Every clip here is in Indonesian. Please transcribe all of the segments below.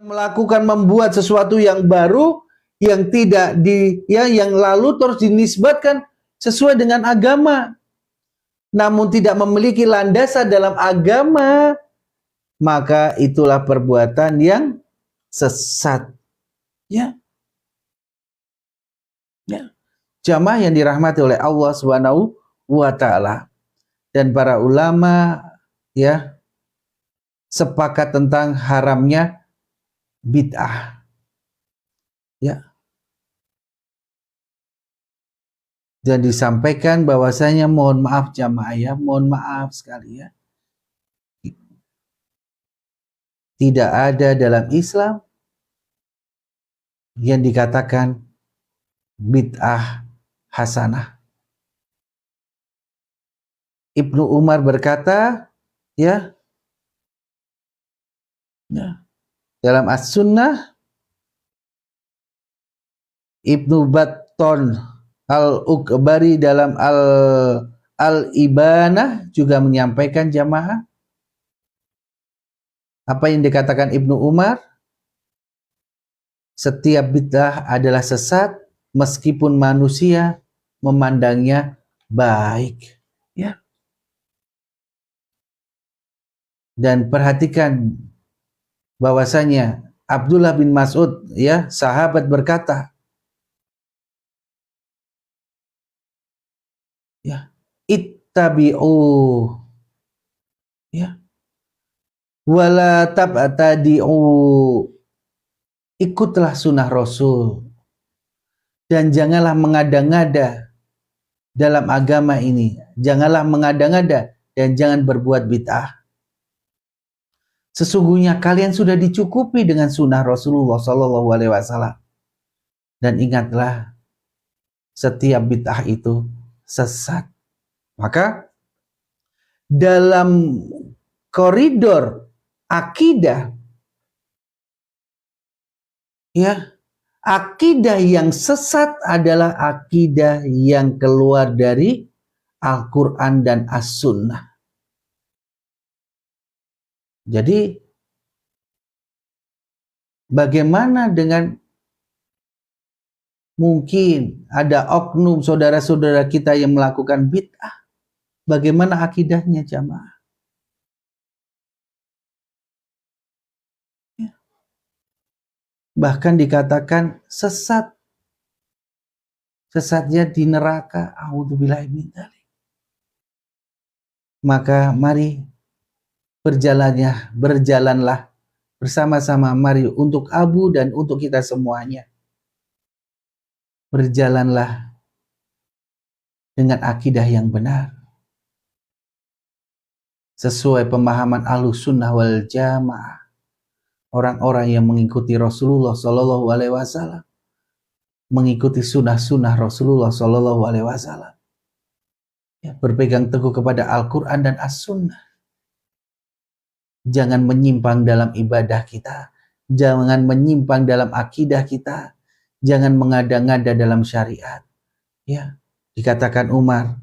melakukan membuat sesuatu yang baru yang tidak yang lalu terus dinisbatkan sesuai dengan agama, namun tidak memiliki landasan dalam agama, maka itulah perbuatan yang sesat. Ya. Ya. Jamaah yang dirahmati oleh Allah Subhanahu wa taala, dan para ulama ya sepakat tentang haramnya bid'ah. Ya. Dan disampaikan bahwasanya mohon maaf jamaah ya, mohon maaf sekali ya. Tidak ada dalam Islam yang dikatakan bid'ah hasanah. Ibnu Umar berkata ya dalam As-Sunnah, Ibnu Batton Al-Ukbari dalam Al-Ibanah juga menyampaikan jamaah apa yang dikatakan Ibnu Umar, setiap bid'ah adalah sesat meskipun manusia memandangnya baik. Ya. Dan perhatikan bahwasanya Abdullah bin Mas'ud ya, sahabat berkata, ya, ittabi'u ya wala tabtadi'u, ikutlah sunnah Rasul dan janganlah mengada-ngada dalam agama ini, janganlah mengada-ngada dan jangan berbuat bid'ah. Sesungguhnya kalian sudah dicukupi dengan sunnah Rasulullah Sallallahu Alaihi Wasallam. Dan ingatlah, setiap bid'ah itu sesat. Maka dalam koridor akidah, ya, akidah yang sesat adalah akidah yang keluar dari Al-Quran dan As-Sunnah. Jadi bagaimana dengan mungkin ada oknum saudara-saudara kita yang melakukan bid'ah? Bagaimana akidahnya jamaah? Ya. Bahkan dikatakan sesat. Sesatnya di neraka. A'udzubillahi min dzalik. Maka mari berjalanlah bersama-sama, mari untuk Abu dan untuk kita semuanya. Berjalanlah dengan akidah yang benar, sesuai pemahaman Ahlus Sunnah wal Jamaah, orang-orang yang mengikuti Rasulullah Sallallahu Alaihi Wasallam, mengikuti sunnah-sunnah Rasulullah Sallallahu Alaihi Wasallam, ya, berpegang teguh kepada Al-Quran dan As-Sunnah. Jangan menyimpang dalam ibadah kita, jangan menyimpang dalam akidah kita, jangan mengada-ngada dalam syariat. Ya, dikatakan Umar,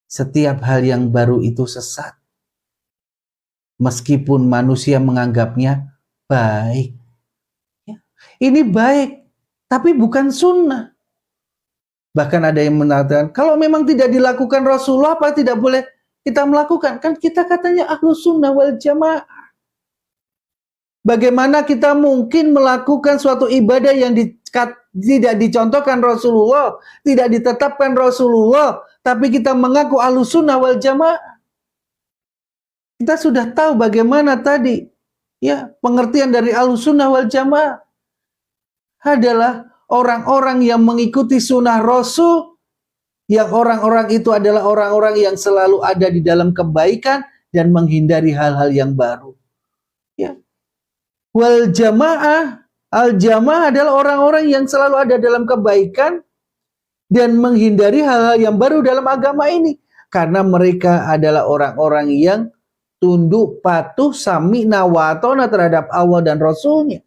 setiap hal yang baru itu sesat, meskipun manusia menganggapnya baik. Ya, ini baik, tapi bukan sunnah. Bahkan ada yang mengatakan, kalau memang tidak dilakukan Rasulullah, apa tidak boleh kita melakukan? Kan kita katanya Ahlus Sunnah wal Jamaah. Bagaimana kita mungkin melakukan suatu ibadah yang tidak dicontohkan Rasulullah, tidak ditetapkan Rasulullah, tapi kita mengaku Ahlus Sunnah wal Jamaah? Kita sudah tahu bagaimana tadi, ya, pengertian dari Ahlus Sunnah wal Jamaah adalah orang-orang yang mengikuti sunnah Rasul, yang orang-orang itu adalah orang-orang yang selalu ada di dalam kebaikan dan menghindari hal-hal yang baru. Ya. Wal jamaah, al-jamaah adalah orang-orang yang selalu ada dalam kebaikan dan menghindari hal-hal yang baru dalam agama ini. Karena mereka adalah orang-orang yang tunduk, patuh, sami'na wa ata'na terhadap Allah dan Rasulnya.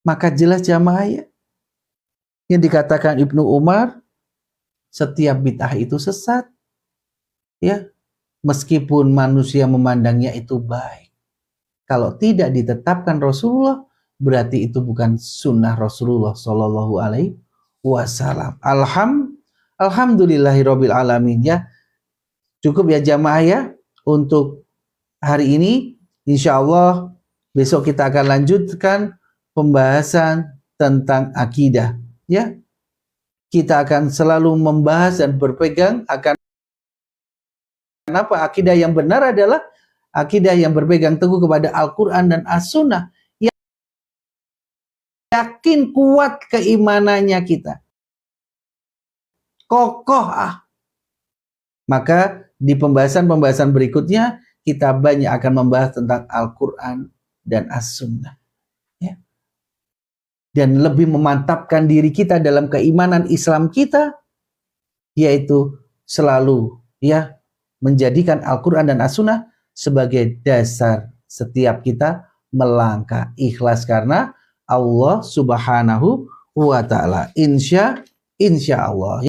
Maka jelas jamaah ya, yang dikatakan Ibnu Umar, setiap bid'ah itu sesat. Ya. meskipun manusia memandangnya itu baik. Kalau tidak ditetapkan Rasulullah, berarti itu bukan sunnah Rasulullah Shallallahu Alaihi Wasallam. Alhamdulillahirobbil alamin ya. Cukup ya jamaah ya untuk hari ini. Insya Allah besok kita akan lanjutkan pembahasan tentang akidah ya. Kita akan selalu membahas dan berpegang akan apa akidah yang benar adalah akidah yang berpegang teguh kepada Al-Quran dan As-Sunnah. Yakin kuat keimanannya kita. Kokoh Maka di pembahasan-pembahasan berikutnya kita banyak akan membahas tentang Al-Quran dan As-Sunnah. Ya. Dan lebih memantapkan diri kita dalam keimanan Islam kita, yaitu selalu ya menjadikan Al-Quran dan As-Sunnah sebagai dasar setiap kita melangkah ikhlas karena Allah Subhanahu wa Ta'ala. Insya Allah.